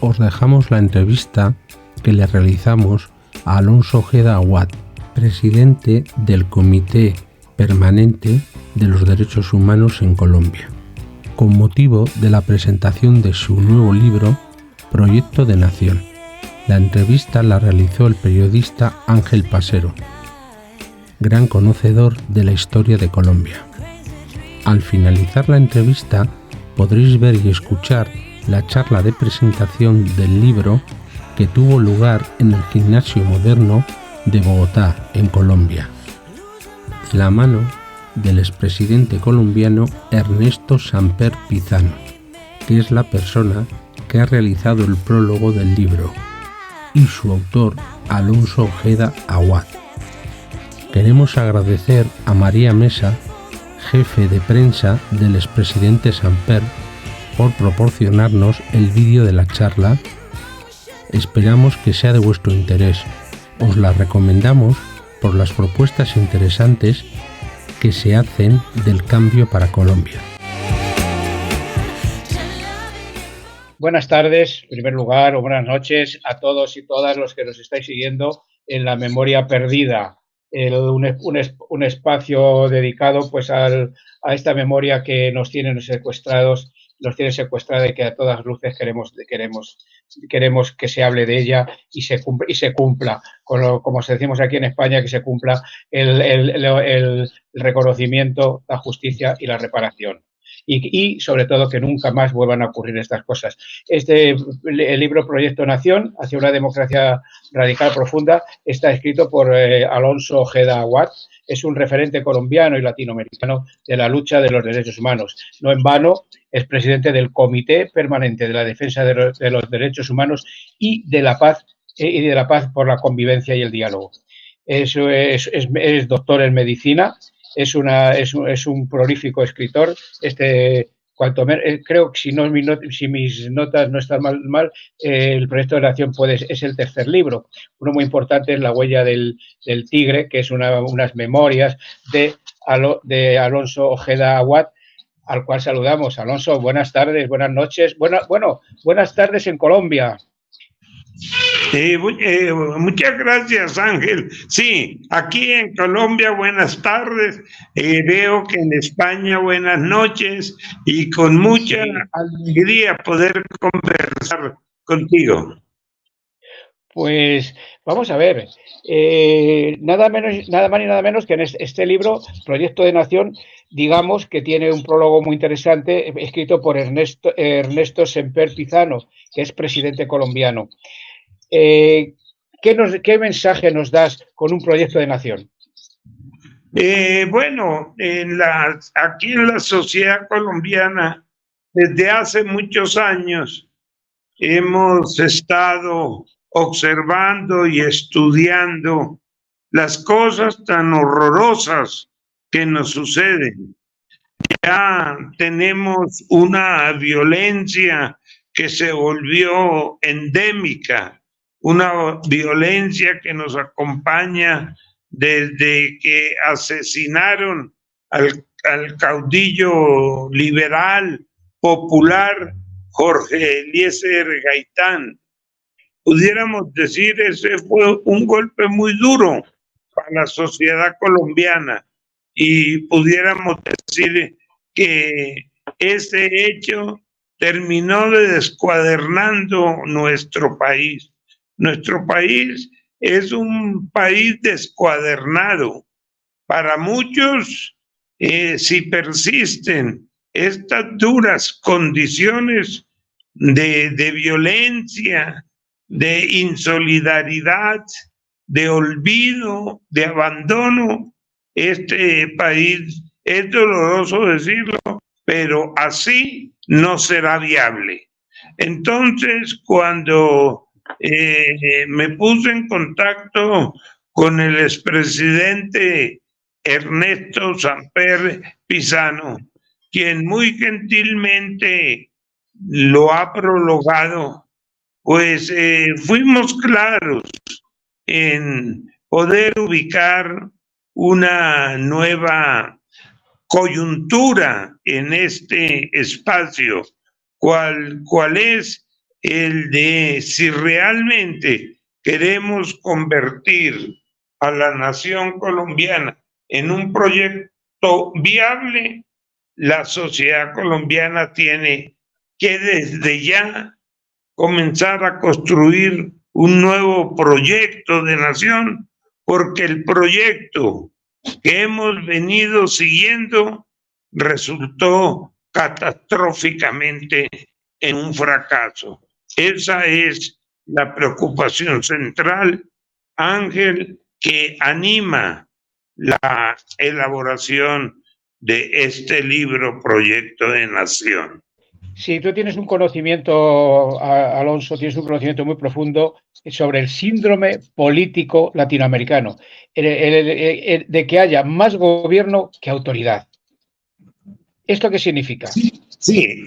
os dejamos la entrevista que le realizamos a Alonso Ojeda Aguad, presidente del Comité Permanente de los Derechos Humanos en Colombia, con motivo de la presentación de su nuevo libro, Proyecto de Nación. La entrevista la realizó el periodista Ángel Pasero, gran conocedor de la historia de Colombia. Al finalizar la entrevista podréis ver y escuchar la charla de presentación del libro que tuvo lugar en el Gimnasio Moderno de Bogotá, en Colombia, de la mano del expresidente colombiano Ernesto Samper Pizano, que es la persona que ha realizado el prólogo del libro, y su autor, Alonso Ojeda Aguad. Queremos agradecer a María Mesa, jefe de prensa del expresidente Samper, por proporcionarnos el vídeo de la charla. Esperamos que sea de vuestro interés. Os la recomendamos por las propuestas interesantes que se hacen del cambio para Colombia. Buenas tardes, en primer lugar, o buenas noches a todos y todas los que nos estáis siguiendo en La Memoria Perdida, un espacio dedicado pues a esta memoria que nos tiene secuestrados, y que a todas luces queremos que se hable de ella y se cumpla, como decimos aquí en España, que se cumpla el reconocimiento, la justicia y la reparación. Y sobre todo que nunca más vuelvan a ocurrir estas cosas. El libro Proyecto Nación, hacia una democracia radical profunda, está escrito por Alonso Ojeda Aguad. Es un referente colombiano y latinoamericano de la lucha de los derechos humanos. No en vano es presidente del Comité Permanente de la Defensa de los Derechos Humanos y de la Paz por la Convivencia y el Diálogo. Es doctor en medicina. Es un prolífico escritor. Creo que si mis notas no están mal, el Proyecto de Nación es el tercer libro. Uno muy importante es La Huella del Tigre, que es unas memorias de Alonso Ojeda Aguad, al cual saludamos. Alonso, buenas tardes, buenas noches. Buenas tardes en Colombia. Muchas gracias, Ángel. Sí, aquí en Colombia buenas tardes, veo que en España buenas noches y con mucha alegría poder conversar contigo. Pues vamos a ver, nada más y nada menos que en este libro, Proyecto de Nación, digamos que tiene un prólogo muy interesante escrito por Ernesto Samper Pizano, que es presidente colombiano. ¿Qué mensaje nos das con un proyecto de nación? Bueno, aquí en la sociedad colombiana, desde hace muchos años, hemos estado observando y estudiando las cosas tan horrorosas que nos suceden. Ya tenemos una violencia que se volvió endémica, una violencia que nos acompaña desde que asesinaron al caudillo liberal popular Jorge Eliezer Gaitán. Pudiéramos decir, ese fue un golpe muy duro para la sociedad colombiana, y pudiéramos decir que ese hecho terminó descuadernando nuestro país. Nuestro país es un país descuadernado. Para muchos, si persisten estas duras condiciones de violencia, de insolidaridad, de olvido, de abandono, este país, es doloroso decirlo, pero así no será viable. Entonces, cuando me puse en contacto con el expresidente Ernesto Samper Pizano, quien muy gentilmente lo ha prologado, pues fuimos claros en poder ubicar una nueva coyuntura en este espacio, cuál es el de si realmente queremos convertir a la nación colombiana en un proyecto viable, la sociedad colombiana tiene que desde ya comenzar a construir un nuevo proyecto de nación, porque el proyecto que hemos venido siguiendo resultó catastróficamente en un fracaso. Esa es la preocupación central, Ángel, que anima la elaboración de este libro Proyecto de Nación. Sí, tú tienes un conocimiento, Alonso, tienes un conocimiento muy profundo sobre el síndrome político latinoamericano, de que haya más gobierno que autoridad. ¿Esto qué significa? Sí,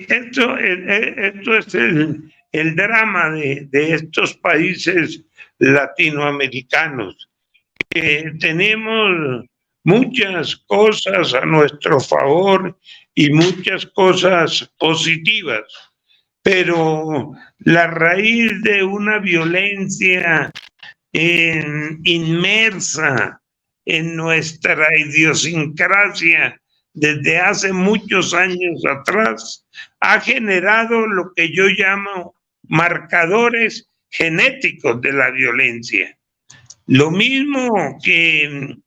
esto es el drama de estos países latinoamericanos. Tenemos muchas cosas a nuestro favor y muchas cosas positivas, pero la raíz de una violencia inmersa en nuestra idiosincrasia desde hace muchos años atrás ha generado lo que yo llamo marcadores genéticos de la violencia. Lo mismo que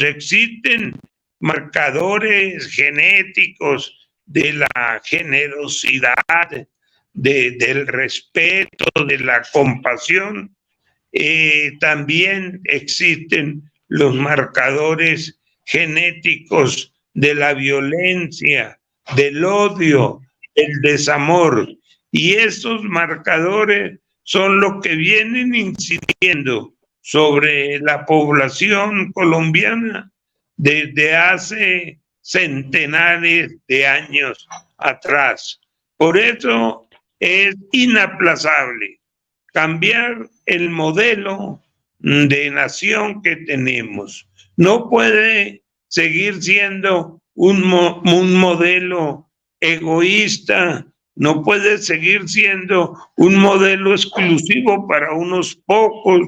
existen marcadores genéticos de la generosidad, del respeto, de la compasión, también existen los marcadores genéticos de la violencia, del odio, del desamor. Y esos marcadores son los que vienen incidiendo sobre la población colombiana desde hace centenares de años atrás. Por eso es inaplazable cambiar el modelo de nación que tenemos. No puede seguir siendo un modelo egoísta, no puede seguir siendo un modelo exclusivo para unos pocos,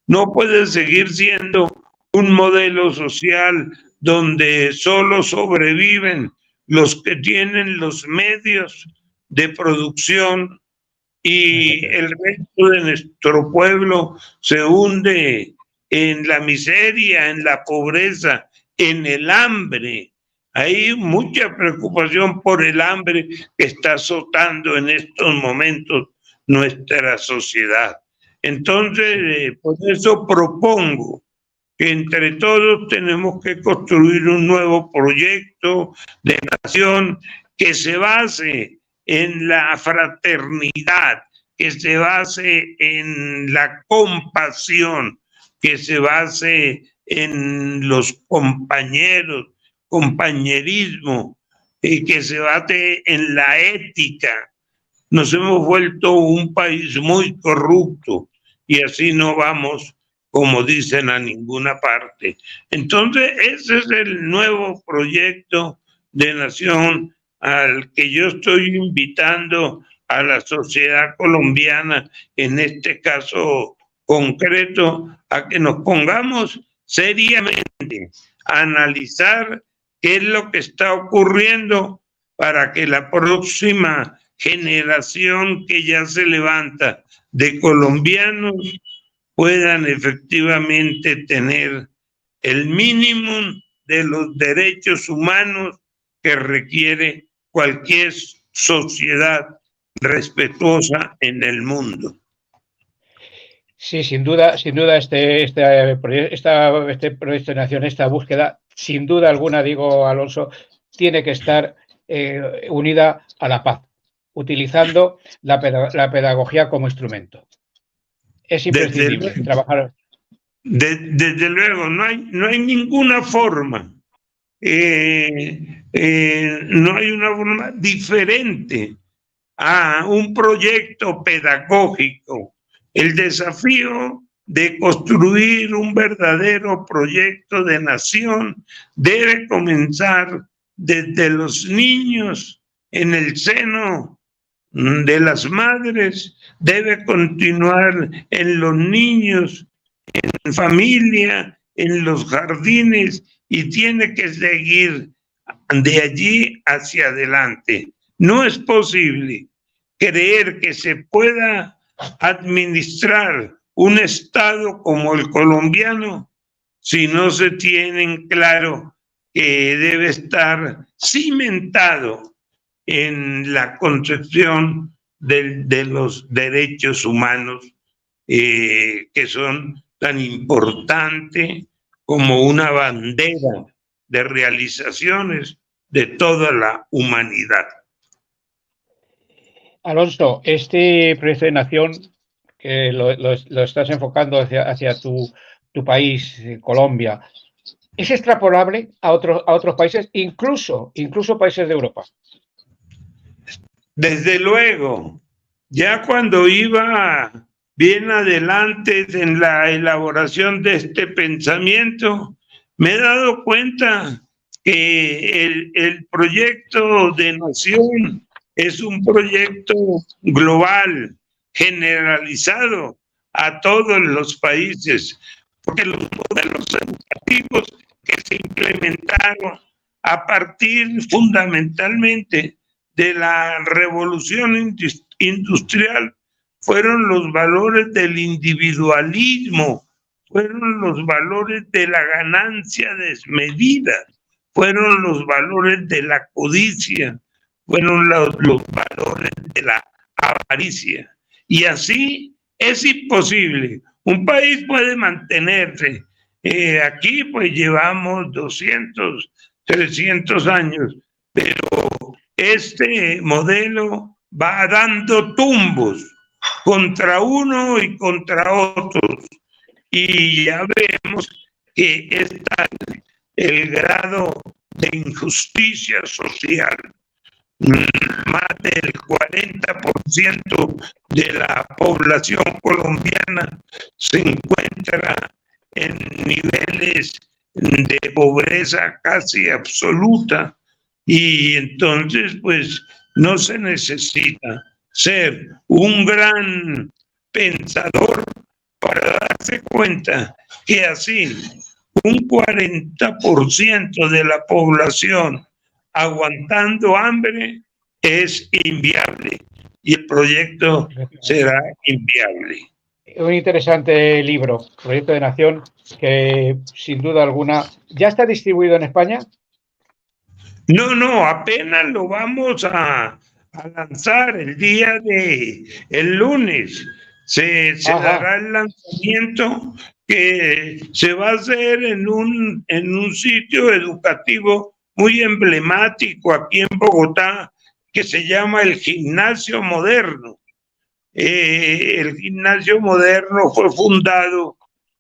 no puede seguir siendo un modelo social donde solo sobreviven los que tienen los medios de producción y el resto de nuestro pueblo se hunde en la miseria, en la pobreza, en el hambre. Hay mucha preocupación por el hambre que está azotando en estos momentos nuestra sociedad. Entonces, por eso propongo que entre todos tenemos que construir un nuevo proyecto de nación que se base en la fraternidad, que se base en la compasión, que se base en los compañerismo, y que se base en la ética. Nos hemos vuelto un país muy corrupto y así no vamos, como dicen, a ninguna parte. Entonces, ese es el nuevo proyecto de nación al que yo estoy invitando a la sociedad colombiana, en este caso concreto, a que nos pongamos seriamente a analizar qué es lo que está ocurriendo para que la próxima generación que ya se levanta de colombianos puedan efectivamente tener el mínimo de los derechos humanos que requiere cualquier sociedad respetuosa en el mundo. Sí, sin duda este proyecto de nación, esta búsqueda, sin duda alguna, digo, Alonso, tiene que estar unida a la paz, utilizando la pedagogía como instrumento. Es imprescindible trabajar. Desde luego, no hay ninguna forma, no hay una forma diferente a un proyecto pedagógico. El desafío de construir un verdadero proyecto de nación debe comenzar desde los niños en el seno de las madres debe continuar en los niños, en familia, en los jardines, y tiene que seguir de allí hacia adelante. No es posible creer que se pueda administrar un Estado como el colombiano si no se tiene claro que debe estar cimentado en la concepción de los derechos humanos, que son tan importantes como una bandera de realizaciones de toda la humanidad. Alonso, este proyecto de nación que lo estás enfocando hacia tu país, Colombia, ¿es extrapolable a otros países, incluso países de Europa? Desde luego, ya cuando iba bien adelante en la elaboración de este pensamiento, me he dado cuenta que el proyecto de nación es un proyecto global, generalizado a todos los países, porque los modelos educativos que se implementaron a partir fundamentalmente de la revolución industrial fueron los valores del individualismo, fueron los valores de la ganancia desmedida, fueron los valores de la codicia, fueron los valores de la avaricia. Y así es imposible. Un país puede mantenerse. Aquí pues llevamos 200, 300 años, pero este modelo va dando tumbos contra uno y contra otros. Y ya vemos que está el grado de injusticia social. Más del 40% de la población colombiana se encuentra en niveles de pobreza casi absoluta, y entonces pues no se necesita ser un gran pensador para darse cuenta que así un 40% de la población aguantando hambre es inviable, y el proyecto será inviable. Un interesante libro, Proyecto de Nación, que sin duda alguna ya está distribuido en España. No, apenas lo vamos a lanzar el lunes. Se dará el lanzamiento, que se va a hacer en un sitio educativo muy emblemático aquí en Bogotá, que se llama el Gimnasio Moderno. El Gimnasio Moderno fue fundado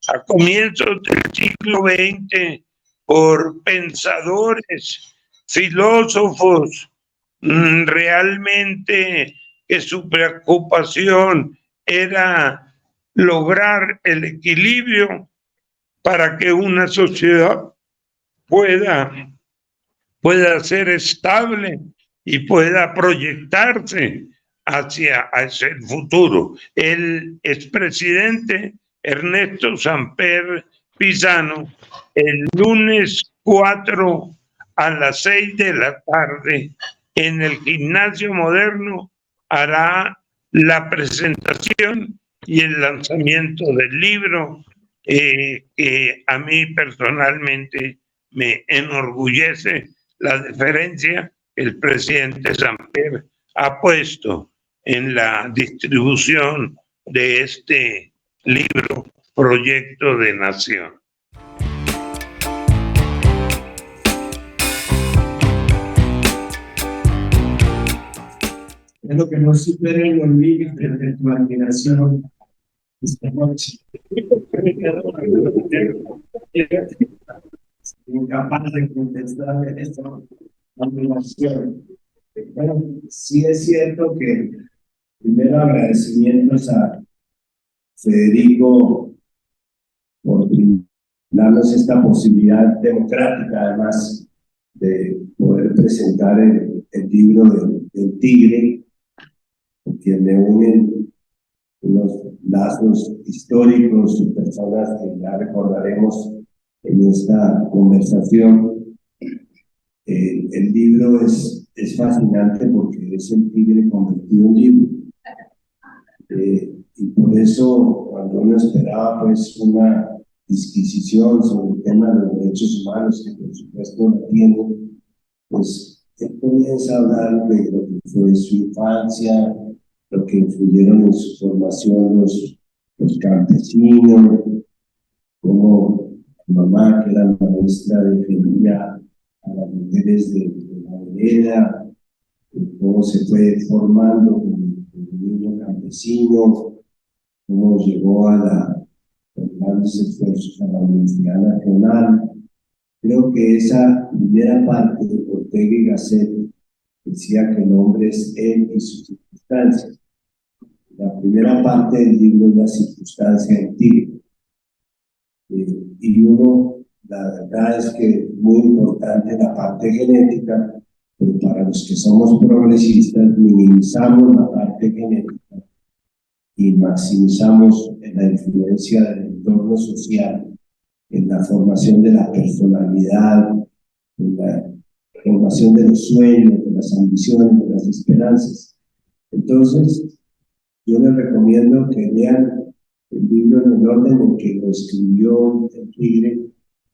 a comienzos del siglo XX por pensadores, filósofos, realmente que su preocupación era lograr el equilibrio para que una sociedad pueda ser estable y pueda proyectarse hacia el futuro. El expresidente Ernesto Samper Pizano, el lunes 4 a las 6 de la tarde, en el Gimnasio Moderno, hará la presentación y el lanzamiento del libro, que a mí personalmente me enorgullece la deferencia que el presidente Samper ha puesto en la distribución de este libro, Proyecto de Nación. Es lo que no superen los límites de tu admiración esta noche. Incapaz de contestar esta admiración. Bueno, sí es cierto que primero agradecimientos a Federico por darnos esta posibilidad democrática, además, de poder presentar el libro del Tigre. porque me unen unos lazos históricos y personas que ya recordaremos en esta conversación. El libro es fascinante porque es el tigre convertido en libro. Y por eso, cuando uno esperaba pues una disquisición sobre el tema de los derechos humanos, que por supuesto la tiene, pues él comienza a hablar de lo que fue su infancia, lo que influyeron en su formación los campesinos, como su mamá, que era maestra, defendía a las mujeres de la vereda, cómo se fue formando como niño campesino, cómo llegó con grandes esfuerzos a la Universidad Nacional. Creo que esa primera parte de Ortega y Gasset decía que el hombre es él y sus circunstancias. La primera parte del libro es la circunstancia del tigre. Y la verdad es que es muy importante la parte genética, pero para los que somos progresistas minimizamos la parte genética y maximizamos la influencia del entorno social en la formación de la personalidad, en la formación de los sueños, de las ambiciones, de las esperanzas. Entonces, yo les recomiendo que lean el libro en el orden en que lo escribió el tigre,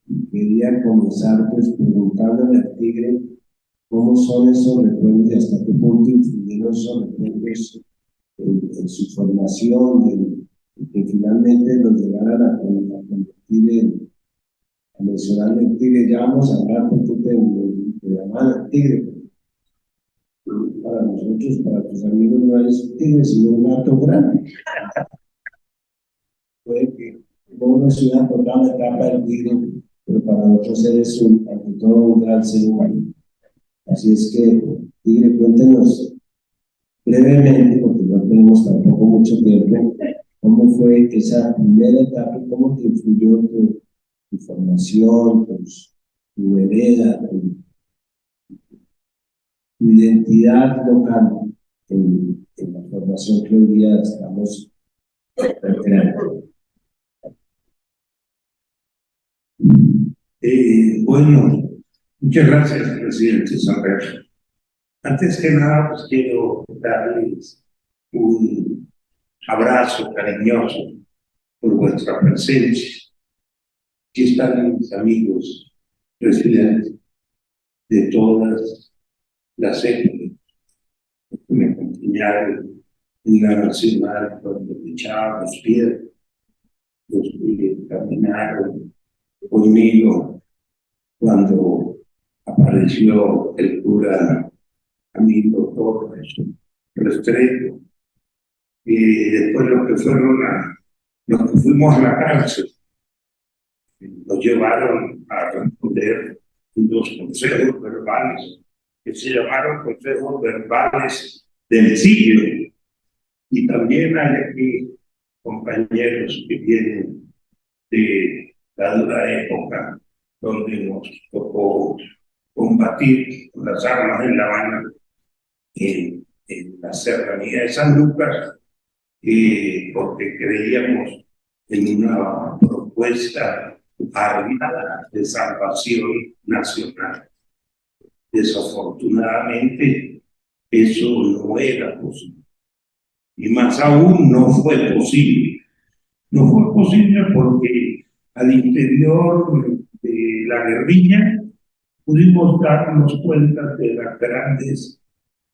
y quería comenzar pues preguntándole al tigre cómo son esos recuerdos y hasta qué punto influyeron esos recuerdos en su formación, y que finalmente los llegaran a convertir a mencionar el tigre. Ya vamos a hablar porque te llaman el tigre. Para nosotros, para tus amigos, no es un tigre, sino un gato grande. Puede que como una ciudad por la etapa del tigre, pero para otros eres ante todo un gran ser humano. Así es que, tigre, cuéntenos brevemente, porque no tenemos tampoco mucho tiempo, cómo fue esa primera etapa, cómo te influyó tu formación, tu vereda, tu identidad local en la formación que hoy día estamos creando. Bueno, muchas gracias, presidente Sanfer. Antes que nada, pues quiero darles un abrazo cariñoso por vuestra presencia. Aquí están mis amigos presidentes de todas las épocas que me acompañaron en la nacional cuando me echaba los pies, los que caminaron conmigo cuando apareció el cura Camilo Torres Restrepo, y después los que fuimos a la cárcel, nos llevaron a responder dos consejos verbales que se llamaron consejos verbales del siglo, y también hay aquí compañeros que vienen de la dura época donde nos tocó combatir con las armas en La Habana, en la serranía de San Lucas, porque creíamos en una propuesta armada de salvación nacional. Desafortunadamente, eso no era posible. Y más aún no fue posible. No fue posible porque al interior de la guerrilla pudimos darnos cuenta de las grandes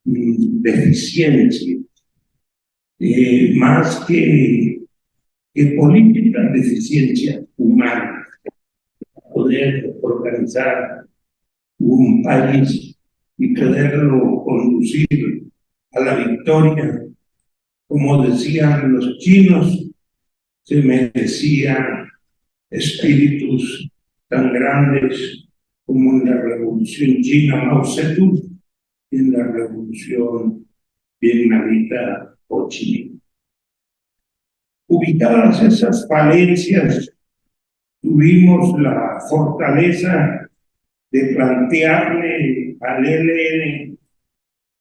deficiencias, más que políticas, deficiencias humanas, poder organizar un país y poderlo conducir a la victoria. Como decían los chinos, se merecían espíritus tan grandes como en la Revolución China Mao Zedong y en la Revolución Vietnamita Ho Chi Minh. Ubicadas esas falencias, tuvimos la fortaleza de plantearle al ELN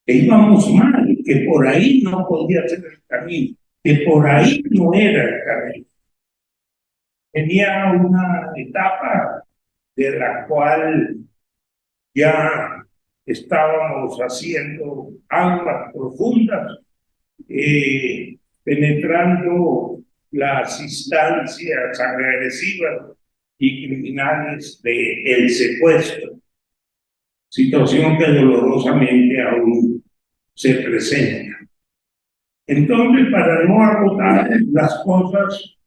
que íbamos mal, que por ahí no podía ser el camino, que por ahí no era el camino. Tenía una etapa de la cual ya estábamos haciendo aguas profundas, penetrando las instancias agresivas y criminales del secuestro, situación que dolorosamente aún se presenta. Entonces, para no agotar las cosas,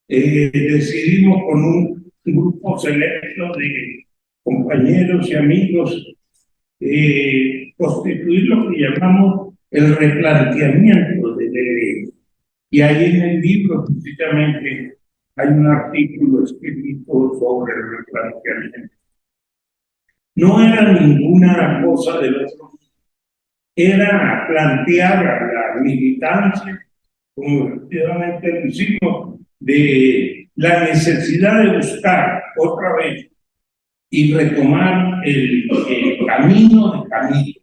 decidimos con un grupo selecto de compañeros y amigos constituir lo que llamamos el replanteamiento de ley. Y ahí en el libro, precisamente, hay un artículo escrito sobre el replanteamiento. No era ninguna cosa del otro, era plantear a la militancia, como efectivamente lo hicimos, de la necesidad de buscar otra vez y retomar el camino de Camilo,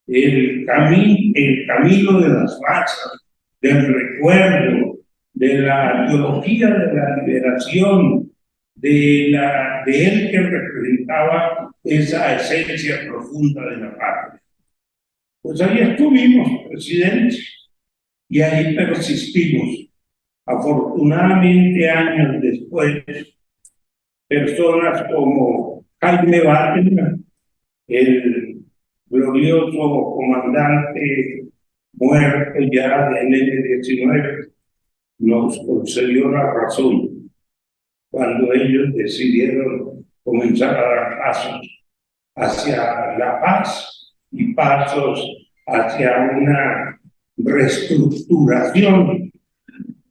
el camino de las masas, del recuerdo, de la teología de la liberación, de él que representaba esa esencia profunda de la patria. Pues ahí estuvimos, presidente, y ahí persistimos. Afortunadamente, años después, personas como Jaime Wagner, el glorioso comandante muerto ya del M-19, nos concedió la razón cuando ellos decidieron comenzar a dar pasos hacia la paz y pasos hacia una reestructuración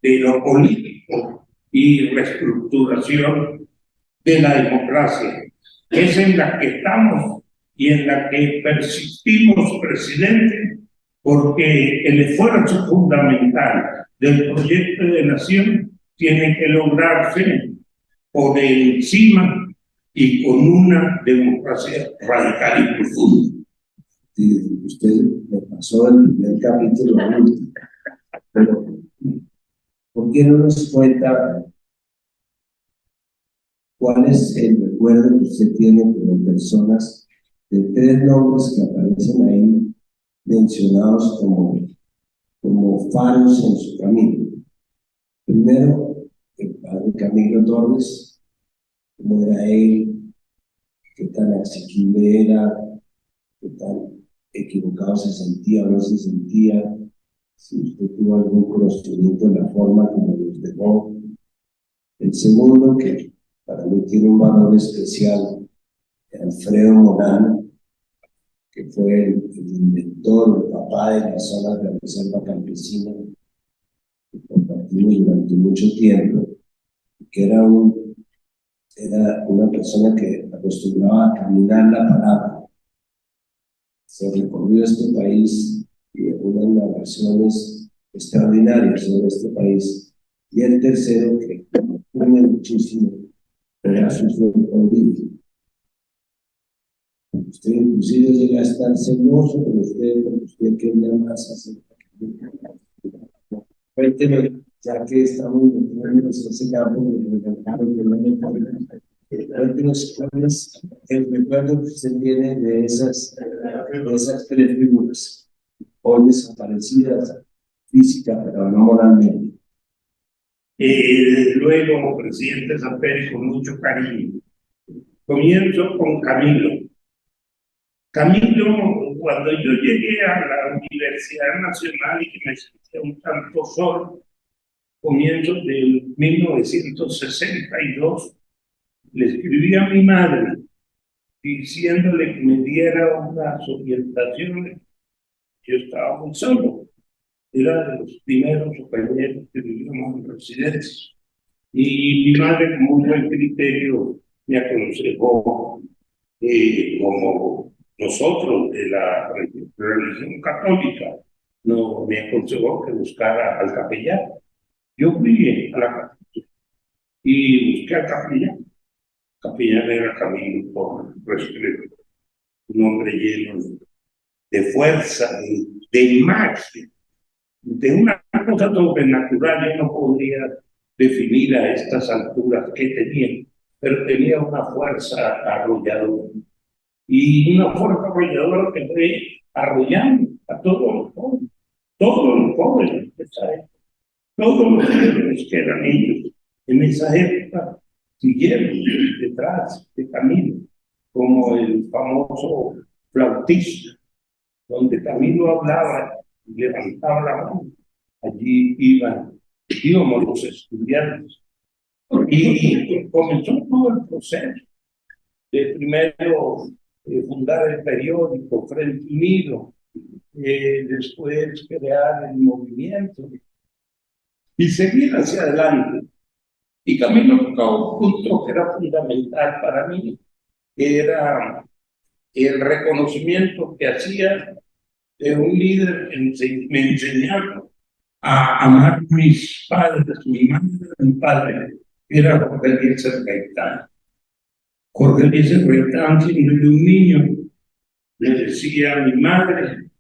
de lo político y reestructuración de la democracia. Es en la que estamos y en la que persistimos, presidente, porque el esfuerzo fundamental del proyecto de nación tiene que lograrse por encima y con una democracia radical y profunda. Sí, usted me pasó el primer capítulo al último, pero ¿por qué no nos cuenta cuál es el recuerdo que usted tiene como personas de tres nombres que aparecen ahí mencionados como faros en su camino? Primero, el padre Camilo Torres, cómo era él, qué tan asequible era, qué tan equivocado se sentía o no se sentía, si usted tuvo algún conocimiento de la forma como los dejó. El segundo, que para mí tiene un valor especial, Alfredo Morán, que fue el inventor, el papá de las zonas de la reserva campesina, que compartimos durante mucho tiempo, que era una persona que acostumbraba a caminar la palabra. Se recorrió este país y dejó unas narraciones extraordinarias sobre este país. Y el tercero, que me muchísimo, era su origen. Usted inclusive llega a estar celoso de usted, porque usted quería más hacer. Cuénteme, ya que estamos metiéndonos en ese campo, cuéntenos cuál es el recuerdo que usted tiene de esas tres figuras, hoy desaparecidas física, pero no moralmente. Desde luego, presidente Samper, con mucho cariño. Comienzo con Camilo. Camilo, cuando yo llegué a la Universidad Nacional y que me sentía un tanto solo, comienzo del 1962, le escribí a mi madre diciéndole que me diera unas orientaciones. Yo estaba muy solo, era de los primeros compañeros que vivíamos en residencias. Y mi madre, con muy buen criterio, me aconsejó, como nosotros de la religión católica, no, me aconsejó que buscara al capellán. Yo fui a la capilla y busqué al capellán. El capellán era Camilo por respeto, un hombre lleno fuerza, de imagen, de una cosa sobrenatural. Yo no podría definir a estas alturas qué tenía, pero tenía una fuerza arrolladora. Y una fuerza arrolladora que fue arrollando a todos los jóvenes de esa época, todos los jóvenes que eran ellos en esa época siguieron detrás de Camilo, como el famoso flautista, donde Camilo hablaba y levantaba la mano. Allí íbamos los estudiantes. Y comenzó todo el proceso de primero fundar el periódico Frente Unido, después crear el movimiento y seguir hacia adelante. Y Camilo tocó un punto que era fundamental para mí, era el reconocimiento que hacía de un líder. Me enseñaron a amar a mis padres, mi madre, mi padre, era Jorge Eliezer Gaitán. Jorge Eliezer Gaitán, siendo un niño, le decía a mi madre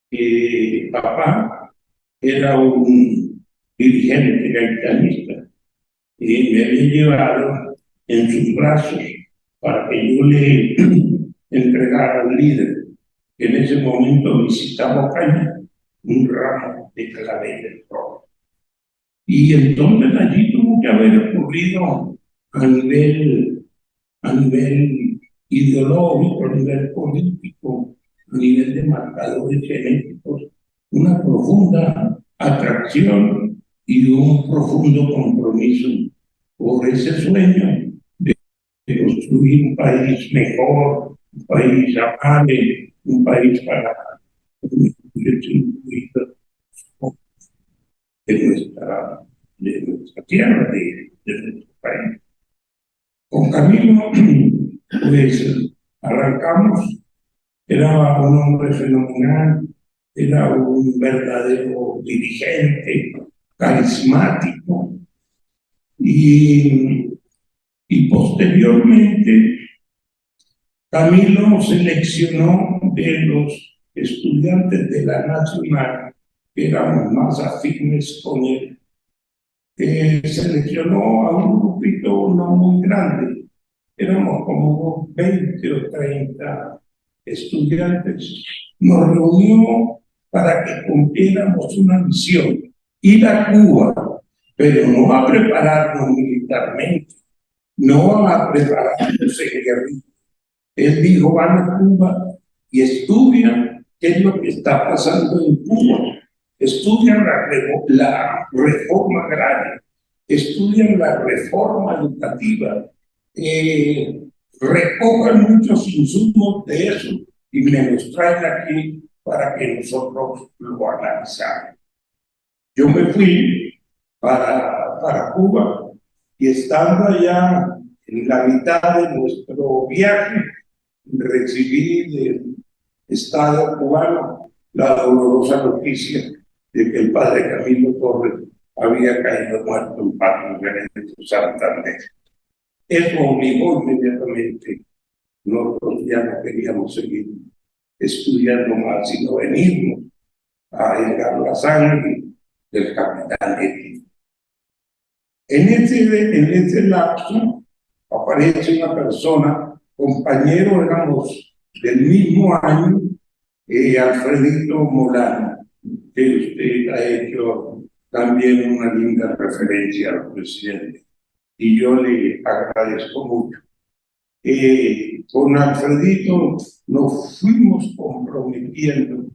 que papá era un dirigente gaitanista y me había llevado en sus brazos para que yo le entregara al líder, que en ese momento visitaba Ocaña, un ramo de claveles rojos. Y entonces allí tuvo que haber ocurrido a nivel ideológico, a nivel político, a nivel de marcadores genéticos, una profunda atracción y un profundo compromiso por ese sueño de construir un país mejor, un país amable, un país para de nuestra tierra, de nuestro país. Con Camilo, pues arrancamos. Era un hombre fenomenal, era un verdadero dirigente, carismático, y posteriormente Camilo seleccionó de los estudiantes de la Nacional, que éramos más afines con él, seleccionó a un grupito no muy grande, éramos como 20 o 30 estudiantes. Nos reunió para que cumpliéramos una misión, ir a Cuba, pero no a prepararnos militarmente, no a prepararnos en guerrilla. Él dijo: van a Cuba y estudian qué es lo que está pasando en Cuba, estudian la reforma agraria, estudian la reforma educativa, recojan muchos insumos de eso y me los traen aquí para que nosotros lo analizamos. Yo me fui para Cuba y estando allá en la mitad de nuestro viaje, recibí del Estado cubano la dolorosa noticia de que el padre Camilo Torres había caído muerto en Patio Benedetto Santander. Eso obligó inmediatamente. Nosotros ya no queríamos seguir estudiando más, sino venirnos a vengar la sangre del capitán Eti. En ese lapso aparece una persona, compañero, éramos del mismo año, Alfredito Molano, que usted ha hecho también una linda referencia al presidente, y yo le agradezco mucho. Con Alfredito nos fuimos comprometiendo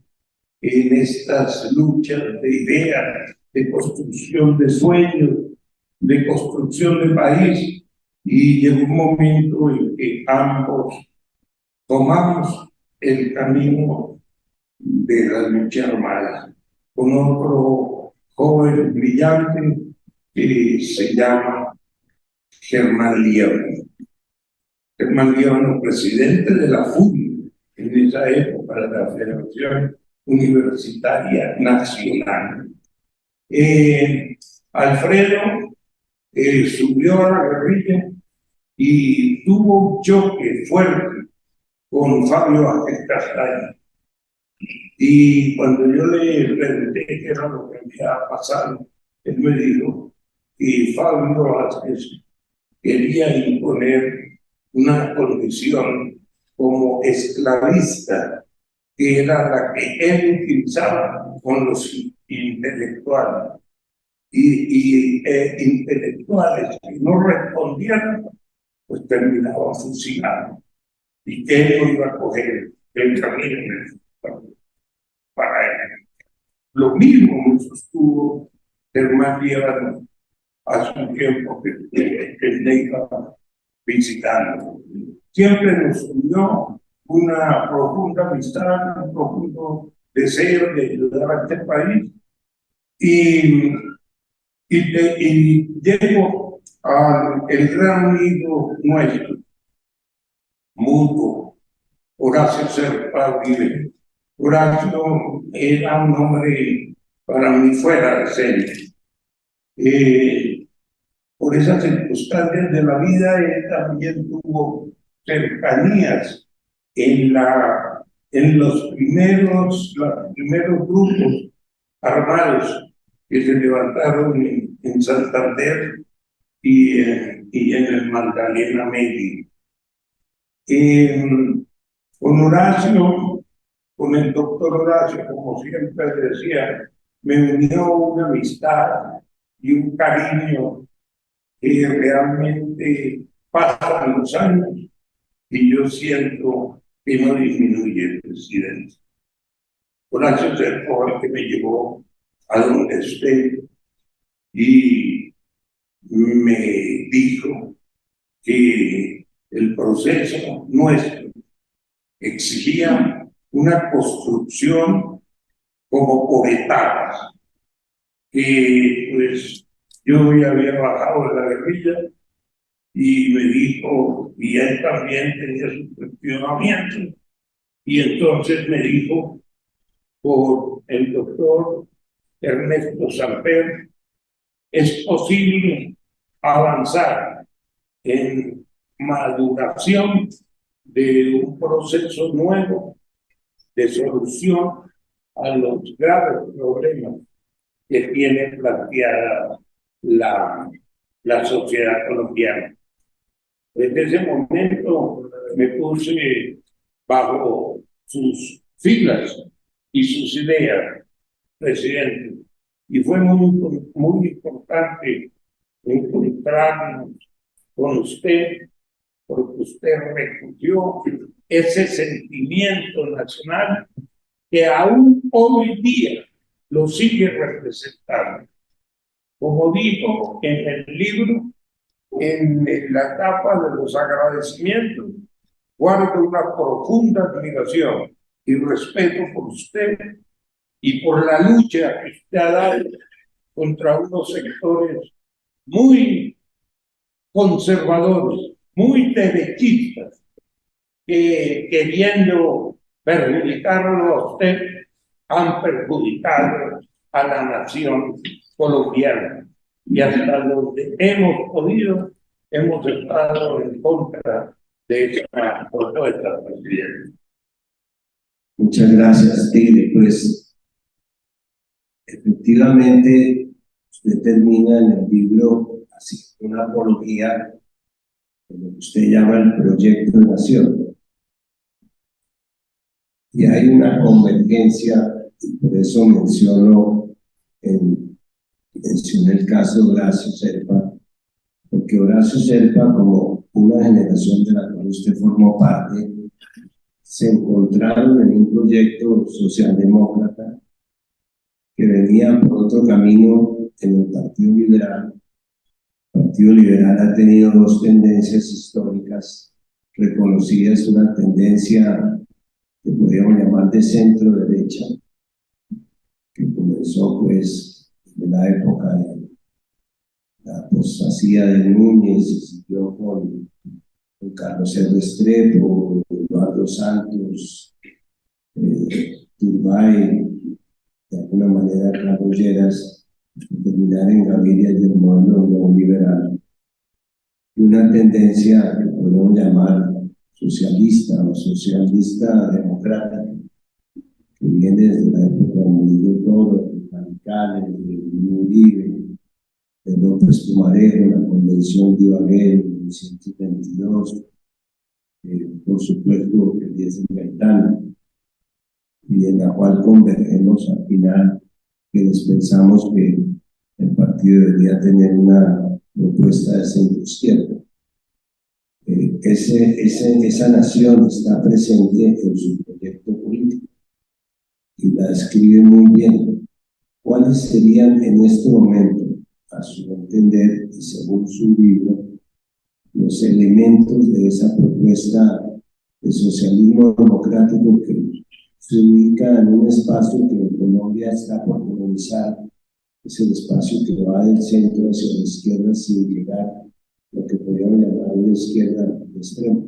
en estas luchas de ideas, de construcción de sueños, de construcción de país, y llegó un momento en que ambos tomamos el camino de la lucha armada con otro joven brillante que se llama Germán Líbano. Germán Líbano, presidente de la FUN en esa época, de la Federación Universitaria Nacional. Alfredo subió a la guerrilla y tuvo un choque fuerte con Fabio Ángel Castaño. Y cuando yo le pregunté qué era lo que había pasado, él me dijo que Fabio Vázquez quería imponer una condición como esclavista, que era la que él utilizaba con los intelectuales. Intelectuales que no respondían, pues terminaban fusilados. Y que él no iba a coger el camino para él. Lo mismo me sostuvo Germán Líbano hace un tiempo que le iba visitando. Siempre nos unió una profunda amistad, un profundo deseo de ayudar a este país. Y llego al gran amigo nuestro, mutuo, Horacio Serpa Uribe. Horacio era un hombre para mí fuera de serie. Por esas circunstancias de la vida, él también tuvo cercanías en los primeros grupos armados que se levantaron en Santander y en el Magdalena Medio. Con Horacio, con el doctor Horacio, como siempre decía, me unió una amistad y un cariño que realmente pasan los años y yo siento que no disminuye el presidente. Horacio Serpa fue el que me llevó a donde esté y me dijo que el proceso nuestro exigía una construcción como por etapas, que pues yo ya había bajado de la guerrilla y me dijo, y él también tenía su cuestionamiento, y entonces me dijo por el doctor Ernesto Samper, es posible avanzar en maduración de un proceso nuevo de solución a los graves problemas que tiene planteada la sociedad colombiana. Desde ese momento me puse bajo sus filas y sus ideas, presidente, y fue muy importante encontrarnos con usted, porque usted recogió ese sentimiento nacional que aún hoy día lo sigue representando. Como digo en el libro, en la etapa de los agradecimientos, guardo una profunda admiración y respeto por usted y por la lucha que usted ha dado contra unos sectores muy conservadores, muy derechistas, que queriendo perjudicarlo a usted, han perjudicado a la nación colombiana. Y hasta donde hemos podido, hemos estado en contra de esta propuesta, presidente. Muchas gracias, Tigre. Pues efectivamente, usted termina en el libro así, una apología de lo que usted llama el proyecto de nación. Y hay una convergencia, y por eso mencioné el caso de Horacio Serpa, porque Horacio Serpa, como una generación de la cual usted formó parte, se encontraron en un proyecto socialdemócrata que venía por otro camino en el Partido Liberal. El Partido Liberal ha tenido dos tendencias históricas reconocidas, una tendencia que podríamos llamar de centro-derecha, que comenzó pues en la época de la apostasía de Núñez y siguió con Carlos R. Restrepo, Eduardo Santos, Turbay, de alguna manera Carlos Lleras, terminar en Gaviria y el modelo neoliberal, y una tendencia que podemos llamar socialista o socialista democrática, que viene desde la época de Murillo Toro, de radicales, de Uribe, de López Pumarejo, la Convención de Ibagué en 1922, por supuesto el 10 de Gaitán, y en la cual convergemos al final, que pensamos que el partido debería tener una propuesta de centro-izquierda. Esa nación está presente en su proyecto político y la describe muy bien. ¿Cuáles serían en este momento, a su entender y según su libro, los elementos de esa propuesta de socialismo democrático que se ubica en un espacio que en Colombia está por colonizar? Es el espacio que va del centro hacia la izquierda sin llegar a lo que podríamos llamar una izquierda extrema.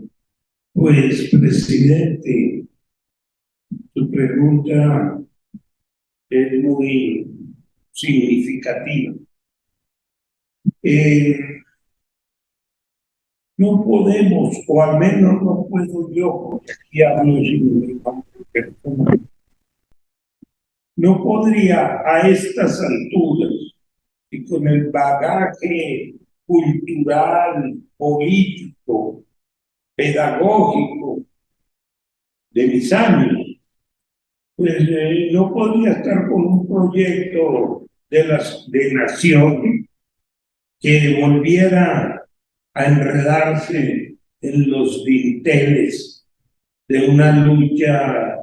Pues, presidente, tu pregunta es muy significativa. No podemos, o al menos no puedo yo, porque aquí hablo sin mi persona, no podría a estas alturas y con el bagaje cultural, político, pedagógico de mis años, pues no podría estar con un proyecto de nación que volviera a enredarse en los dinteles de una lucha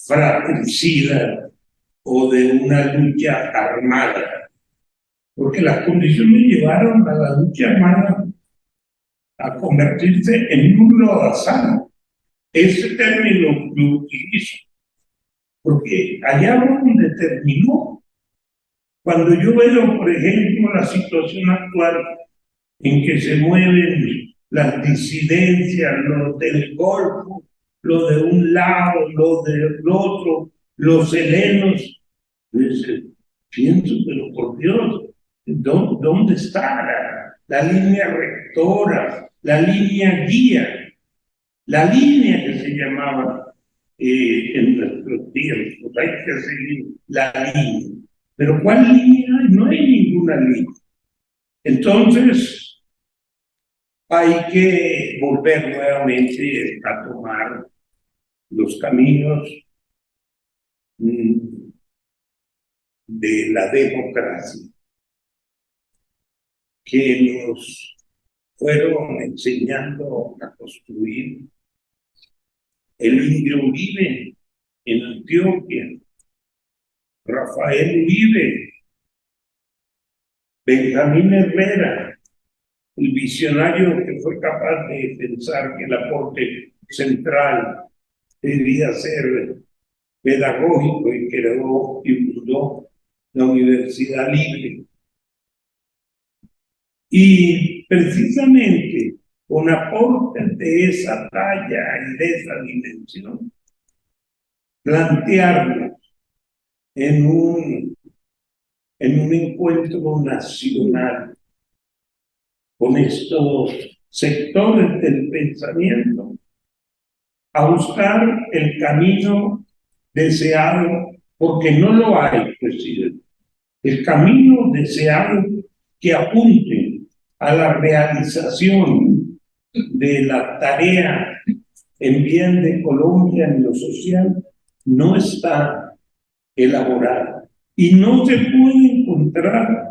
fratricida o de una lucha armada, porque las condiciones llevaron a la lucha armada a convertirse en un lodazal. Ese término lo utilizo, porque allá donde terminó, cuando yo veo, por ejemplo, la situación actual en que se mueven las disidencias, lo del Golfo, lo de un lado, lo del otro, los helenos, pues, pienso, pero por Dios, ¿dónde está la línea rectora, la línea guía, la línea que se llamaba en nuestros tiempos? Hay que seguir la línea. ¿Pero cuál línea? No hay ninguna línea. Entonces, hay que volver nuevamente a tomar los caminos de la democracia que nos fueron enseñando a construir el indio Uribe en Antioquia, Rafael Uribe, Benjamín Herrera, el visionario que fue capaz de pensar que el aporte central debía ser pedagógico y creó y fundó la Universidad Libre. Y precisamente con aportes de esa talla y de esa dimensión, plantearnos en un encuentro nacional con estos sectores del pensamiento, a buscar el camino deseado, porque no lo hay, presidente. El camino deseado que apunte a la realización de la tarea en bien de Colombia en lo social no está elaborado y no se puede encontrar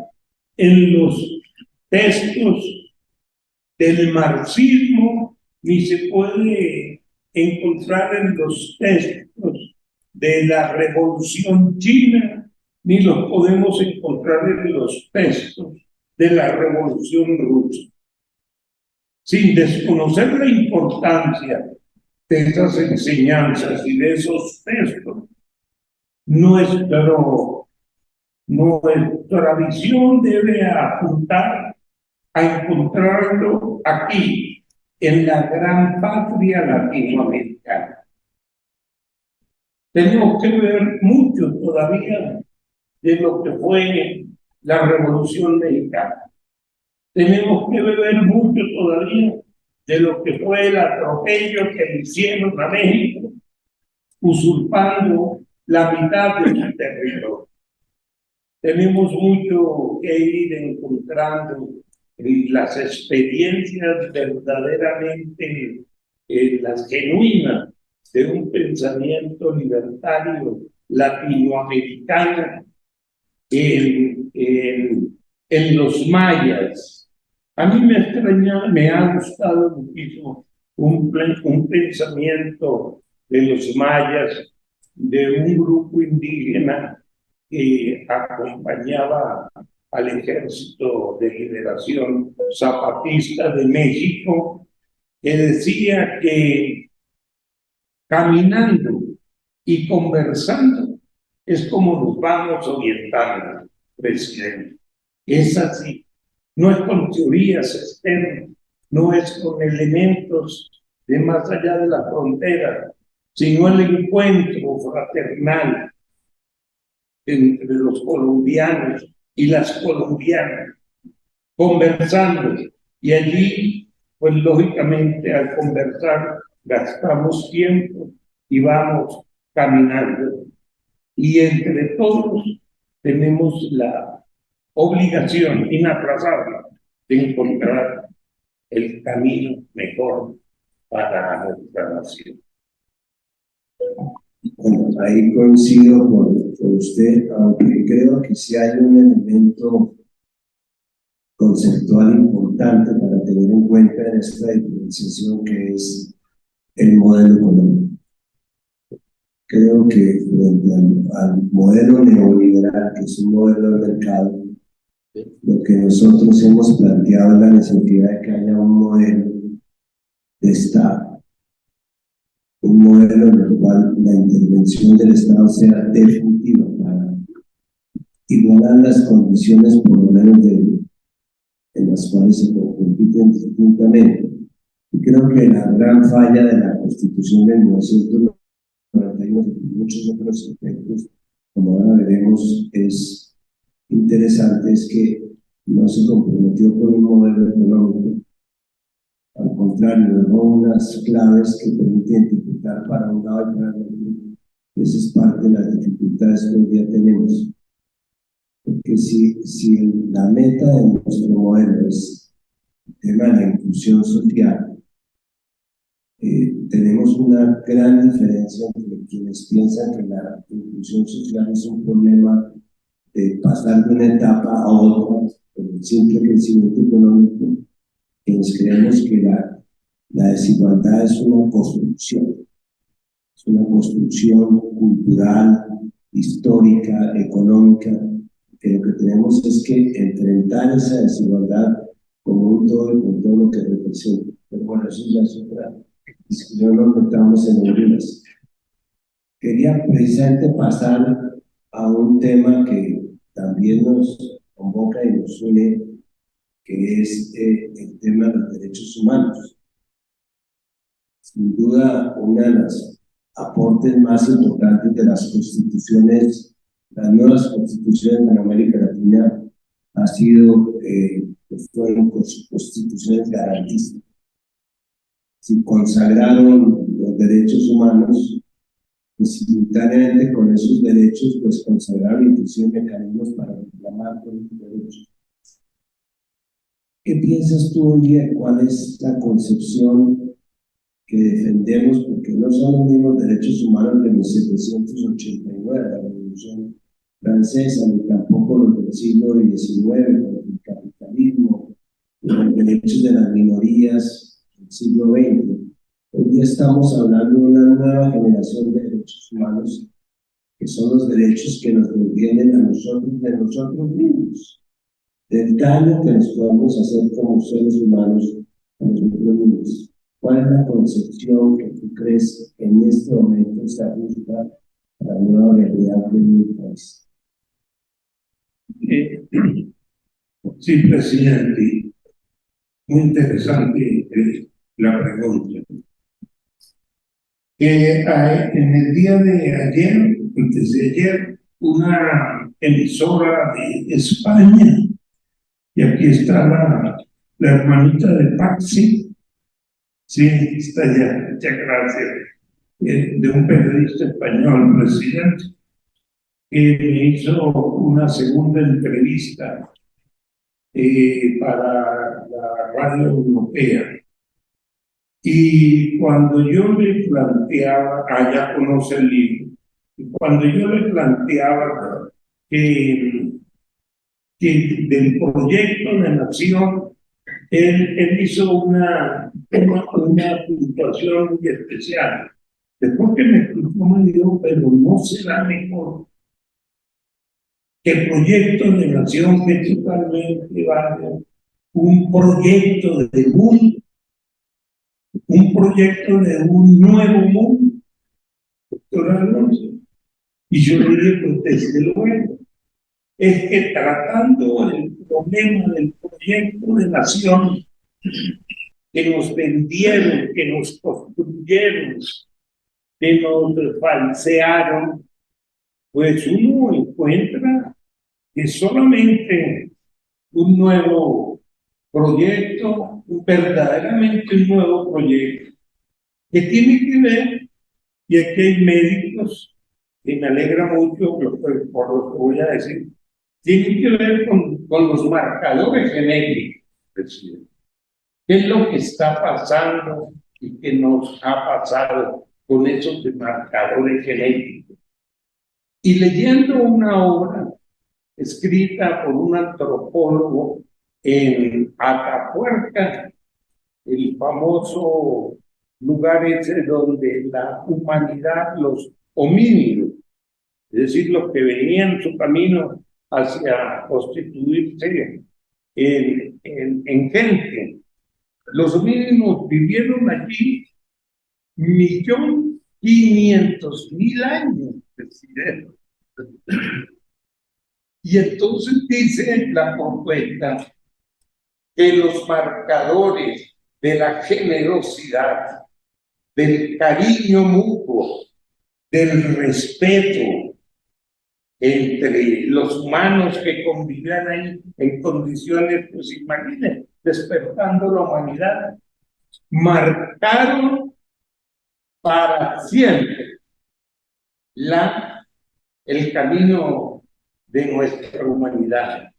en los textos del marxismo, ni se puede encontrar en los textos de la Revolución China, ni los podemos encontrar en los textos de la Revolución Rusa. Sin desconocer la importancia de esas enseñanzas y de esos textos, nuestra visión debe apuntar a encontrarlo aquí, en la gran patria latinoamericana. Tenemos que ver mucho todavía de lo que fue la Revolución Mexicana. Tenemos que ver mucho todavía de lo que fue el atropello que le hicieron a México usurpando la mitad del territorio. Tenemos mucho que ir encontrando en las experiencias verdaderamente, las genuinas de un pensamiento libertario latinoamericano en los mayas. A mí me ha gustado muchísimo un pensamiento de los mayas, de un grupo indígena que acompañaba al Ejército de Liberación Zapatista de México, que decía que caminando y conversando es como nos vamos orientando, presidente. Es así, no es con teorías externas, no es con elementos de más allá de la frontera, sino el encuentro fraternal entre los colombianos y las colombianas, conversando. Y allí, pues lógicamente, al conversar, gastamos tiempo y vamos caminando. Y entre todos tenemos la obligación inaplazable de encontrar el camino mejor para nuestra nación. Bueno, ahí coincido con usted, aunque creo que sí hay un elemento conceptual importante para tener en cuenta en esta diferenciación, que es el modelo económico. Creo que frente al modelo neoliberal, que es un modelo de mercado, lo que nosotros hemos planteado es la necesidad de que haya un modelo de Estado, un modelo en el cual la intervención del Estado sea definitiva para igualar las condiciones, por lo menos en las cuales se compiten distintamente. Y creo que la gran falla de la Constitución de 1991 y muchos otros aspectos, como ahora veremos, es interesante, es que no se comprometió con un modelo económico. Al contrario, dejó unas claves que permiten interpretar para un lado y para el otro. Esa es parte de las dificultades que hoy día tenemos. Porque si la meta de nuestro modelo es el tema de la inclusión social, tenemos una gran diferencia entre quienes piensan que la inclusión social es un problema de pasar de una etapa a otra con el simple crecimiento económico, quienes creemos que la desigualdad es una construcción cultural, histórica, económica, que lo que tenemos es que enfrentar esa desigualdad como un todo y con todo lo que representa. Pero bueno, eso ya es otra discusión, no metamos en algunas. Quería precisamente pasar a un tema que también nos convoca y nos une, que es el tema de los derechos humanos. Sin duda, uno de los aportes más importantes de las constituciones, las nuevas constituciones de América Latina, ha sido que fueron constituciones garantistas. Si consagraron los derechos humanos, pues simultáneamente con esos derechos, pues consagraron inclusive mecanismos para reclamar por esos derechos. ¿Qué piensas tú hoy día? ¿Cuál es la concepción que defendemos? Porque no son los mismos derechos humanos de 1789, la Revolución Francesa, ni tampoco los del siglo XIX, con el capitalismo, los derechos de las minorías del siglo XX. Hoy día estamos hablando de una nueva generación de derechos humanos, que son los derechos que nos defienden a nosotros de nosotros mismos, del daño que nos podemos hacer como seres humanos a nosotros mismos. ¿Cuál es la concepción que tú crees que en este momento se ajusta a la nueva realidad del país? Sí, presidente, muy interesante la pregunta. En el día de ayer, antes de ayer, una emisora de España, y aquí está la hermanita de Paxi, sí, está allá, muchas gracias. de un periodista español, presidente, que me hizo una segunda entrevista para la radio europea. Y cuando yo le planteaba, ya conoce el libro, y cuando yo le planteaba que del proyecto de nación, él hizo una puntuación muy especial. Después que me explicó, me dijo, pero no será mejor que el proyecto de nación, que es totalmente válido, un proyecto de mundo, un proyecto de un nuevo mundo, doctor Alonso. Y yo le dije, pues desde luego, es que tratando el problema del proyecto de nación que nos vendieron, que nos construyeron, que nos falsearon, pues uno encuentra que solamente un nuevo proyecto, verdaderamente un nuevo proyecto, que tiene que ver, y aquí hay médicos, y me alegra mucho por lo que voy a decir, tiene que ver con los marcadores genéticos, presidente. ¿Qué es lo que está pasando y qué nos ha pasado con esos marcadores genéticos? Y leyendo una obra escrita por un antropólogo en Atapuerca, el famoso lugar ese donde la humanidad, los homínidos, es decir, los que venían su camino hacia constituirse en gente. Los homínidos vivieron allí 1.500.000 años, presidente. Y entonces dice la propuesta que los marcadores de la generosidad, del cariño mutuo, del respeto entre los humanos que convivían ahí en condiciones, pues imaginen, despertando la humanidad, marcaron para siempre el camino de nuestra humanidad.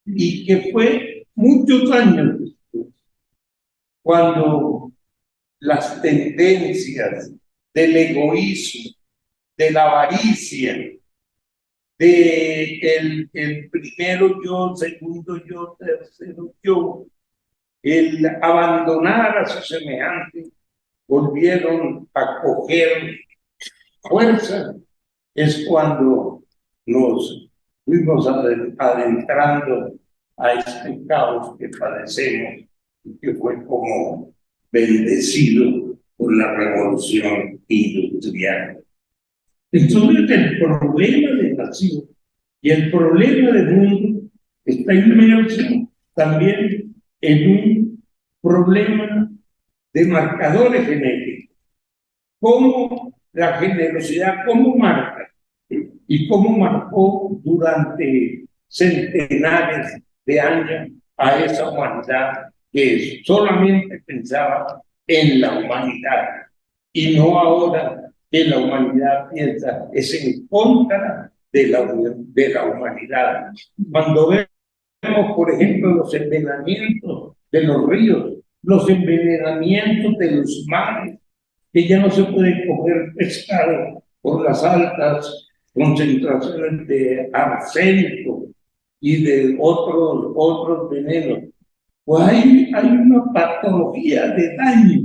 Y que fue muchos años después, cuando las tendencias del egoísmo, de la avaricia, de el primero yo, segundo yo, tercero yo, el abandonar a su semejante, volvieron a coger fuerza, es cuando nos fuimos adentrando a este caos que padecemos y que fue como bendecido por la revolución industrial. Entonces el problema de nación y el problema del mundo está inmerso también en un problema de marcadores genéticos. Cómo la generosidad, cómo marca y cómo marcó durante centenares de años a esa humanidad que solamente pensaba en la humanidad y no ahora que la humanidad piensa es en contra de la humanidad. Cuando vemos, por ejemplo, los envenenamientos de los ríos, los envenenamientos de los mares, que ya no se puede comer pescado por las altas concentraciones de arsénico y de otros venenos. Pues hay una patología de daño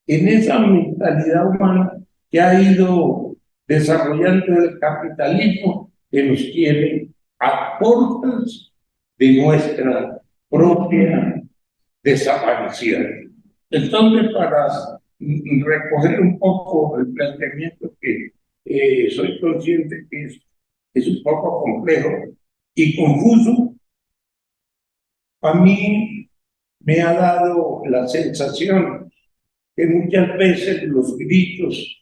en esa mentalidad humana que ha ido desarrollando el capitalismo, que nos tiene a portas de nuestra propia desaparición. Entonces, para recoger un poco el planteamiento que soy consciente que es un poco complejo y confuso, a mí me ha dado la sensación que muchas veces los gritos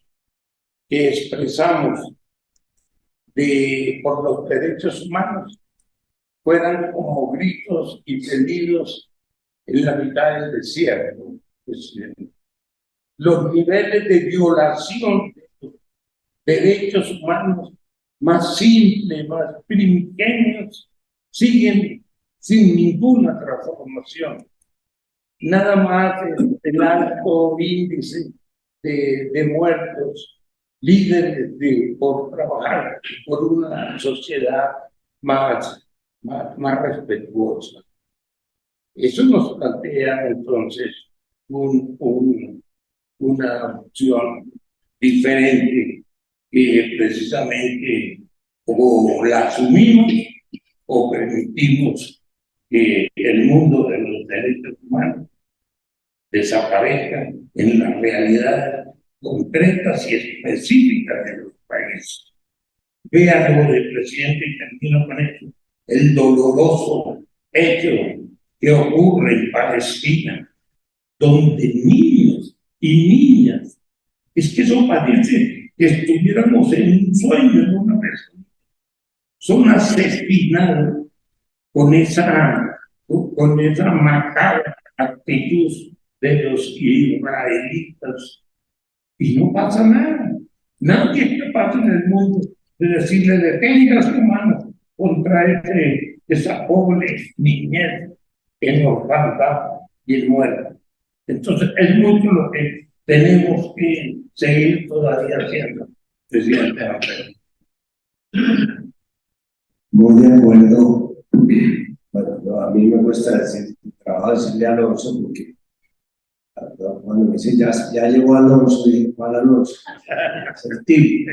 que expresamos por los derechos humanos fueran como gritos y pedidos en la mitad del desierto. los niveles de violación de los derechos humanos más simples, más primigenios, siguen sin ninguna transformación. Nada más el alto índice de muertos, líderes por trabajar por una sociedad más respetuosa. Eso nos plantea entonces una opción diferente que precisamente o la asumimos o permitimos que el mundo de los derechos humanos desaparezca en las realidades concretas y específicas de los países. Véalo del presidente y termino con esto. El doloroso hecho que ocurre en Palestina, donde niños y niñas, es que eso parece que estuviéramos en un sueño, en una vez, son asesinados con esa macabra actitud de los israelitas y no pasa nada. Nadie es capaz en el mundo de decirle detenga su mano contra esa pobre niñez en orfandad y en muerte. Entonces es mucho lo que tenemos que seguir todavía haciendo, presidente Alfredo. Muy de acuerdo. Bueno, a mí me cuesta trabajo decirle a Alonso porque cuando me dice ya llegó Alonso, y ¿cuál Alonso? Es el tipo.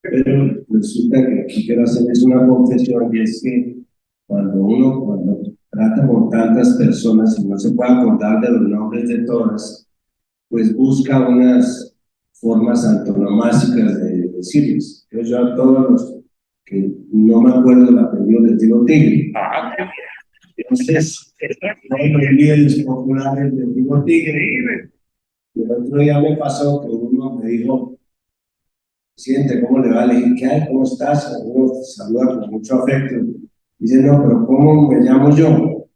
Pero resulta que aquí quiero hacerles una confesión, y es que cuando trata con tantas personas y no se puede acordar de los nombres de todas, pues busca unas formas antonomásticas de decirles. Yo a todos los que no me acuerdo el apellido les digo Tigre. Entonces, los líderes populares les digo Tigre. Y el otro día me pasó que uno me dijo, presidente, ¿cómo le va? Le dije, ¿qué hay? ¿Cómo estás? Uno saluda con mucho afecto. Dice, no, pero ¿cómo me llamo yo?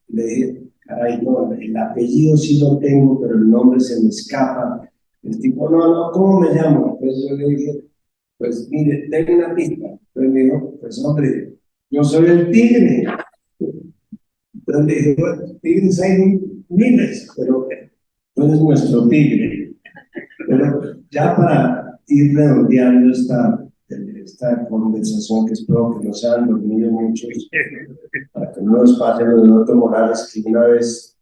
Le dije, caray, no, el apellido sí lo tengo, pero el nombre se me escapa. El tipo, no, ¿cómo me llamo? Entonces yo le dije, pues mire, tengo una pista. Entonces me dijo, pues hombre, yo soy el Tigre. Entonces le dije, bueno, tigres hay miles, pero tú eres nuestro Tigre. Pero ya para ir redondeando esta conversación, que espero que no se hayan dormido muchos, para que no nos pase lo de Otto Morales, que una vez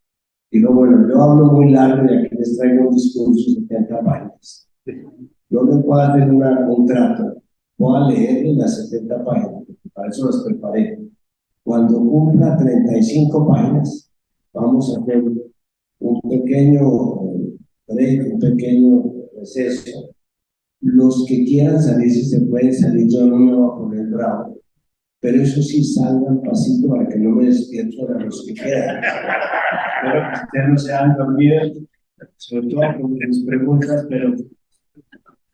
digo, bueno, yo hablo muy largo y aquí les traigo un discurso de 70 páginas. Yo le puedo hacer un trato, voy a leerle las 70 páginas, porque para eso las preparé. Cuando cumpla 35 páginas, vamos a hacer un pequeño break, un pequeño receso. Los que quieran salir, si se pueden salir, yo no me voy a poner bravo. Pero eso sí, salgan pasito para que no me despierten a los que quedan. Espero que ustedes no se hayan dormido, sobre todo con mis preguntas, pero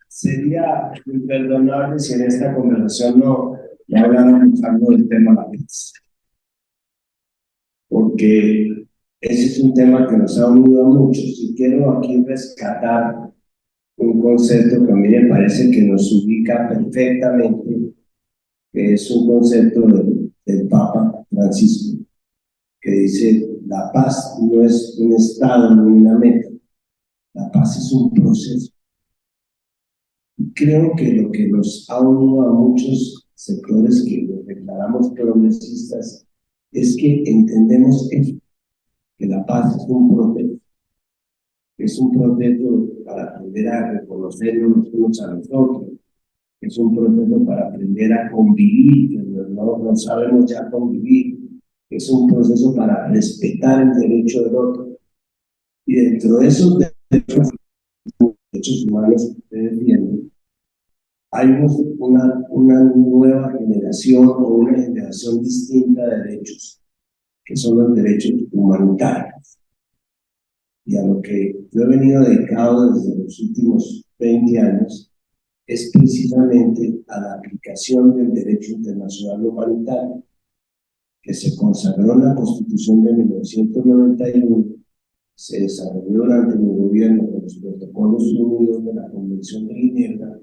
sería imperdonable si en esta conversación no habláramos algo del tema de la pizza. Porque ese es un tema que nos ha unido a muchos y quiero aquí rescatar un concepto que a mí me parece que nos ubica perfectamente, que es un concepto del Papa Francisco, que dice, la paz no es un estado ni una meta, la paz es un proceso. Y creo que lo que nos ha unido a muchos sectores que nos declaramos progresistas es que entendemos eso, que la paz es un proceso para aprender a reconocernos los unos a los otros, es un proceso para aprender a convivir, que no sabemos ya convivir, es un proceso para respetar el derecho del otro. Y dentro de esos derechos humanos que ustedes tienen, hay una nueva generación o una generación distinta de derechos, que son los derechos humanitarios. Y a lo que yo he venido dedicado desde los últimos 20 años es precisamente a la aplicación del derecho internacional humanitario, que se consagró en la Constitución de 1991 se desarrolló durante mi gobierno con los protocolos unidos de la Convención de Ginebra,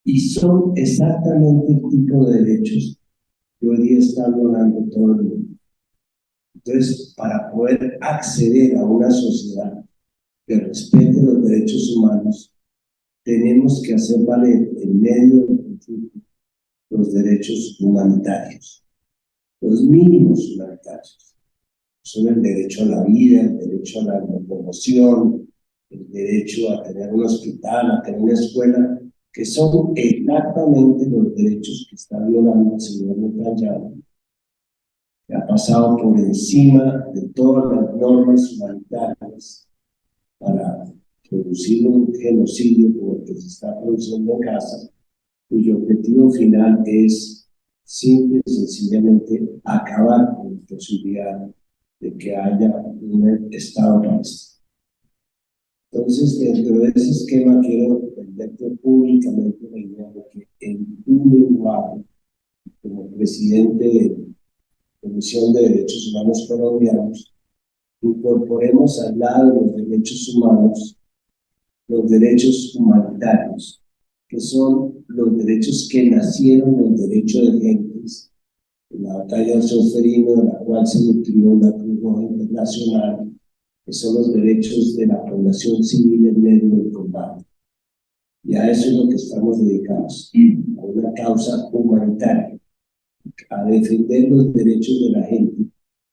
y son exactamente el tipo de derechos que hoy día está violando todo el mundo. Entonces, para poder acceder a una sociedad que respete los derechos humanos, tenemos que hacer valer en medio del conflicto los derechos humanitarios, los mínimos humanitarios. Son el derecho a la vida, el derecho a la locomoción, el derecho a tener un hospital, a tener una escuela, que son exactamente los derechos que está violando el señor Netanyahu, que ha pasado por encima de todas las normas humanitarias para producir un genocidio como el que se está produciendo en Gaza, cuyo objetivo final es simple y sencillamente acabar con la posibilidad de que haya un Estado palestino. Entonces, dentro de ese esquema, quiero defenderte públicamente la idea de que en tu lenguaje, como presidente de la Comisión de Derechos Humanos Colombianos, incorporemos al lado de los derechos humanos los derechos humanitarios, que son los derechos que nacieron del derecho de gentes, en la batalla del Solferino, de la cual se nutrió la Cruz Roja Internacional, que son los derechos de la población civil en medio del combate. Y a eso es lo que estamos dedicados, a una causa humanitaria, a defender los derechos de la gente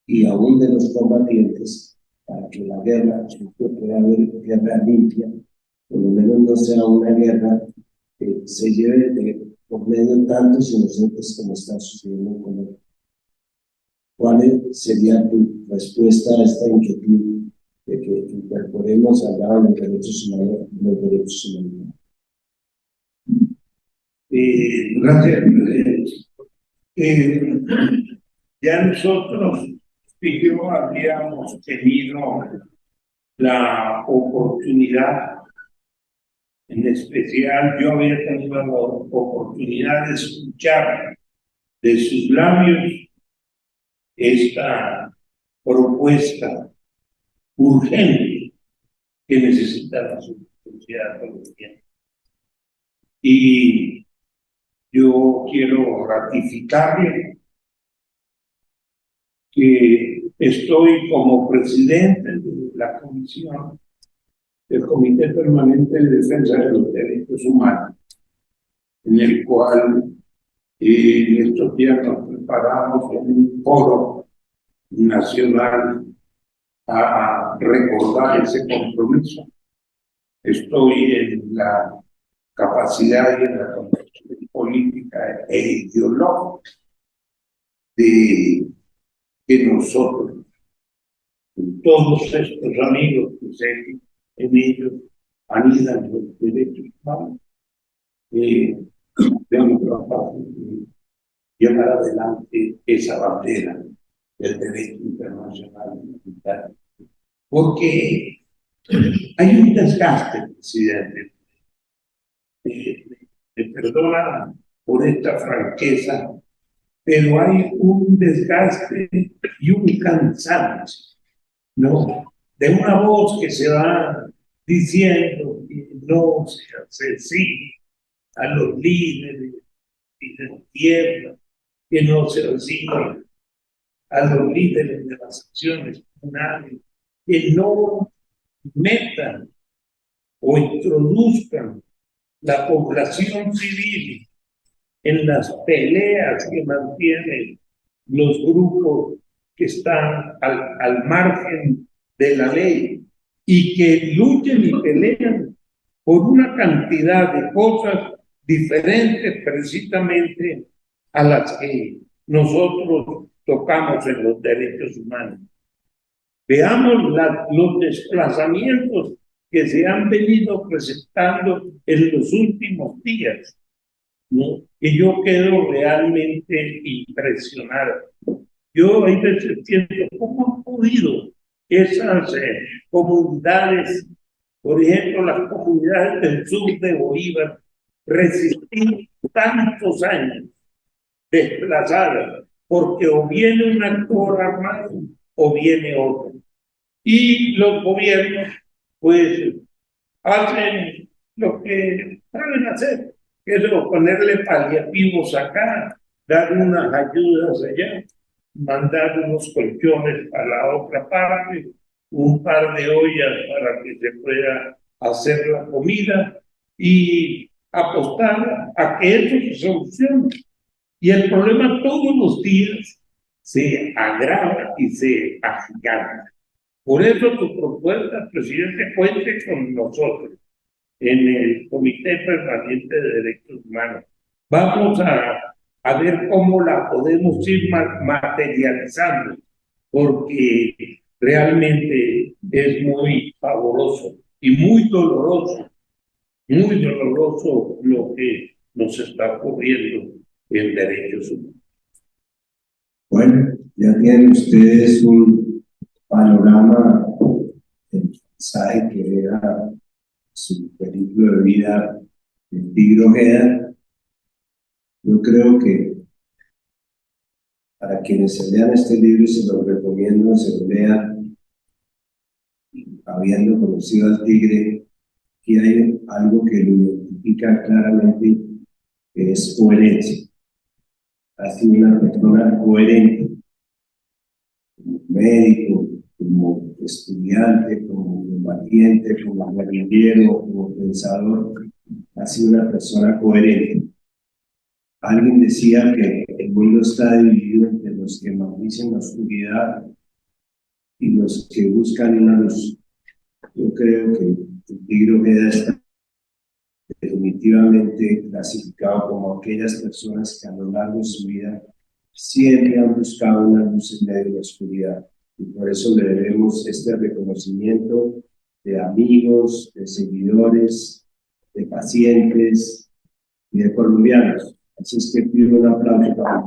y aún de los combatientes, para que la guerra, pueda haber guerra limpia, por lo menos no sea una guerra que se lleve por medio tantos inocentes como está sucediendo en Colombia. ¿Cuál sería tu respuesta a esta inquietud de que incorporemos al lado de los derechos humanos los derechos humanos? Gracias, presidente. Ya nosotros y yo habíamos tenido la oportunidad, en especial yo había tenido la oportunidad de escuchar de sus labios esta propuesta urgente que necesita la sociedad colombiana. Y yo quiero ratificarle que estoy como presidente de la comisión del Comité Permanente de Defensa de los Derechos Humanos, en el cual en estos días nos preparamos en un foro nacional a recordar ese compromiso. Estoy en la capacidad y en la concepción política e ideológica de que nosotros, todos estos amigos que sé que en ellos anidan los derechos humanos, debemos trabajar de llevar adelante esa bandera del derecho internacional humanitario. Porque hay un desgaste, presidente. Me perdona por esta franqueza, pero hay un desgaste y un cansancio, ¿no? De una voz que se va diciendo que no se asesine a los líderes de tierra, que no se asesine a los líderes de las acciones comunales, que no metan o introduzcan la población civil en las peleas que mantienen los grupos que están al margen de la ley y que luchen y pelean por una cantidad de cosas diferentes precisamente a las que nosotros tocamos en los derechos humanos. Veamos los desplazamientos que se han venido presentando en los últimos días, ¿no? Que yo quedo realmente impresionado. Yo a veces siento cómo han podido esas comunidades, por ejemplo, las comunidades del sur de Bolívar, resistir tantos años desplazadas, porque o viene un actor armado o viene otro. Y los gobiernos, pues, hacen lo que saben hacer, que es ponerle paliativos acá, dar unas ayudas allá, mandar unos colchones a la otra parte, un par de ollas para que se pueda hacer la comida y apostar a que eso se solucione. Y el problema todos los días se agrava y se agiganta. Por eso tu propuesta, presidente, cuente con nosotros en el Comité Permanente de Derechos Humanos. Vamos a ver cómo la podemos ir materializando, porque realmente es muy pavoroso y muy doloroso lo que nos está ocurriendo en derechos humanos. Bueno, ya tienen ustedes un panorama del mensaje que era su película de vida del Tigre Ojeda. Yo creo que para quienes se lean este libro, y se los recomiendo, se lo lean habiendo conocido al Tigre, que hay algo que lo identifica claramente, que es coherencia. Ha sido una persona coherente, como médico, como estudiante, como combatiente, como guerrillero, como pensador. Ha sido una persona coherente. Alguien decía que el mundo está dividido entre los que maldicen la oscuridad y los que buscan una luz. Yo creo que el Tigre Ojeda está definitivamente clasificado como aquellas personas que a lo largo de su vida siempre han buscado una luz en medio de la oscuridad. Y por eso le debemos este reconocimiento de amigos, de seguidores, de pacientes y de colombianos. Así es que pido un aplauso para